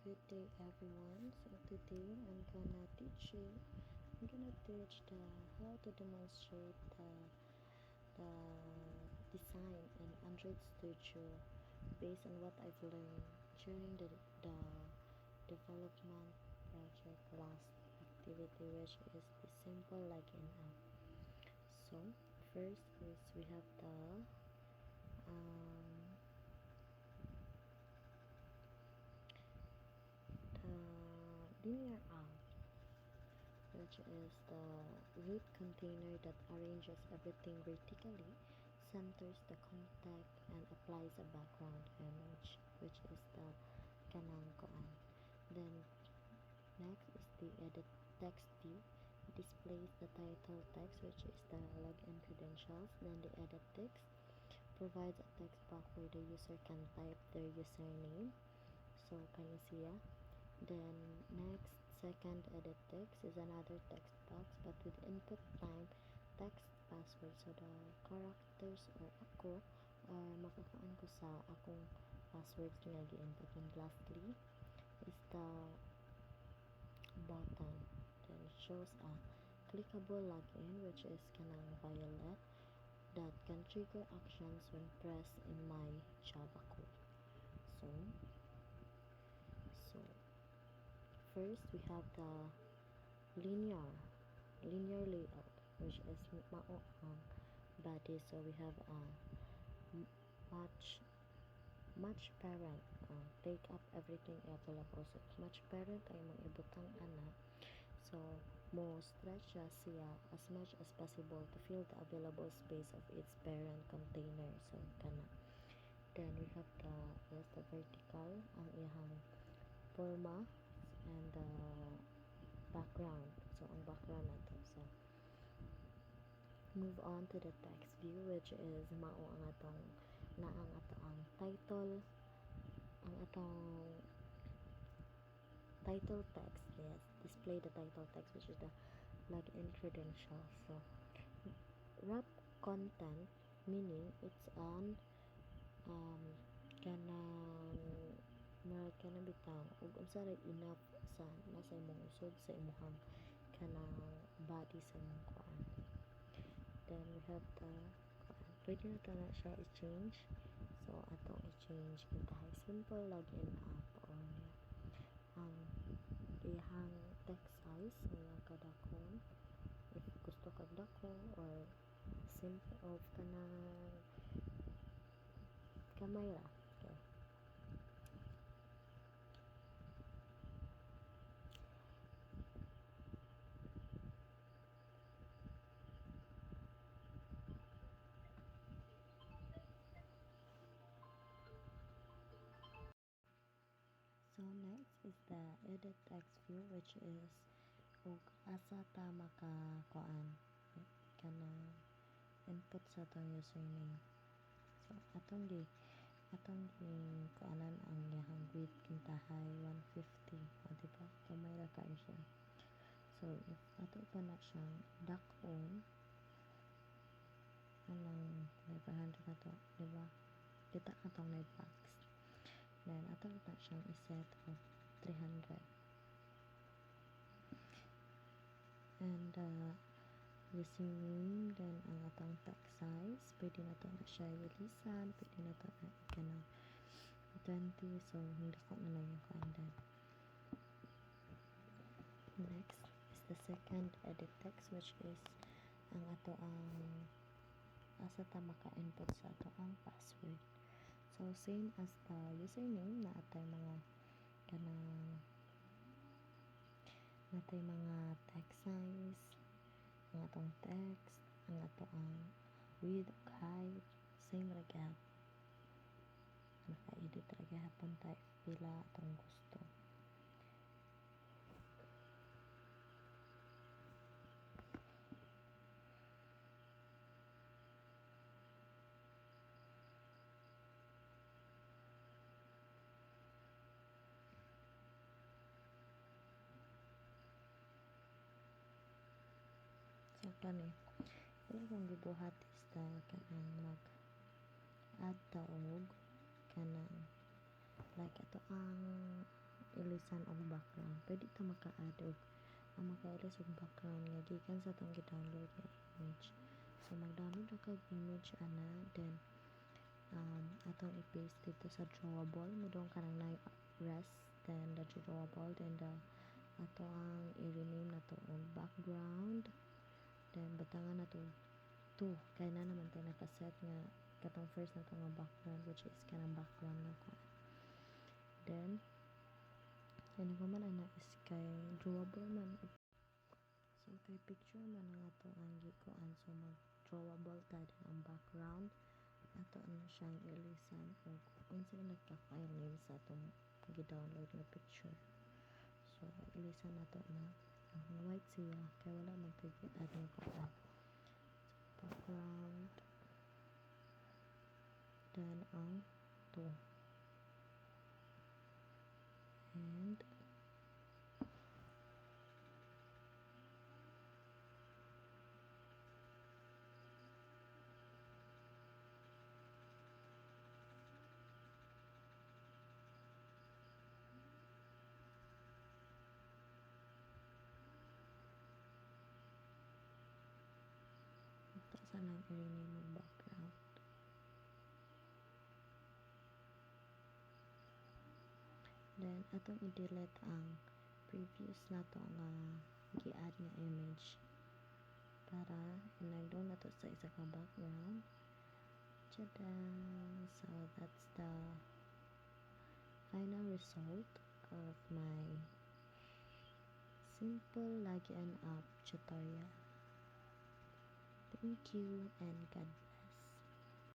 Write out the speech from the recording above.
Good day everyone. So today I'm gonna teach how to demonstrate the design in Android Studio based on what I've learned during the development project last activity, which is the simple login app. So first is we have um, the linear app, which is the root container that arranges everything vertically, centers the contact, and applies a background image, which is the kanang koan. Then next is the edit text view. It displays the title text, which is the login credentials. Then the edit text provides a text box where the user can type their username. So can you see? Then next, second edit text is another text box but with input time text password. So the characters or ako or makakaan ko sa akong passwords nga gi-input. And lastly is the button. Then it shows a clickable login, which is kanang violet, that can trigger actions when pressed in my Java code. So first we have the linear layout, which is mao ang body. So we have a match parent, take up everything available. So match parent ay mong ibutang ana, so mo stretch siya as much as possible to fill the available space of its parent container. So kana. Then we have the vertical ang iyang forma and the background. So ang background nato. So move on to the text view, which is mao ang atong ang title, ang atong title text. Yes, display the title text, which is the login credentials. So wrap content, meaning it's on kanang kanang bitaw ug unsa ray enough sa nasa imong usod sa imong kanang body sa imong kuan. Then we have pwede na na siya i-change. So atong i-change kintahay simple login app or ang ihang text size nga kadakon if gusto kag dako or simple of kanang kamay ra. Okay. So next is the edit text view, which is ug asa ta maka kuan kana input sa atong username. So atong gi kuanan ang iyang width kintahay 150. O diba? Kamay ra kayo siya. So if ato pa na siyang dakon anong 500 na to, diba? Kita atong na box. Then ato na siyang iset of 300. And username, then ang atong text size, pwede na to na siya ilisan, pwede na to na kanang 20. So hindi ko na lang yung kuandan. Next is the second edit text, which is ang ato ang asa ta maka-input sa ato ang password. So same as the username, na atay mga kanang natay mga text size, ang atong text, ang ato ang width, height, same ra gyud. Naka-edit ra gyapon ta pila atong gusto. So kani ila kong gibuhat is kanang mag-add ta og kanang like ato ang ilisan og background. Pwede ta maka-add og maka-ilis og background nga gikan sa tong gi-download nga image. So mag-download ra kag image ana, then atong i-paste dito sa drawable mo dong kanang na rest, then the drawable, then the ato ang i-rename na to og background, then batangan na to 2 kay na naman tayo nakaset nga katong first na to nga background, which is kanang background na ko. Then ko man ana is kay drawable man, so kay picture man nga to ang gikuan, so mag drawable ta din ang background ato ano siyang ilisan og unsa nagka-file name sa atong gi-download nga picture. So ilisan nato na white siya kay wala man tayo add nga kuan. So background, then ang 2, and ito sa nang i-rename ang background. Then atong i-delete ang previous nato nga gi-add nga image para inagdon nato sa isa ka background. Tada! So that's the final result of my simple login app tutorial. Thank you and God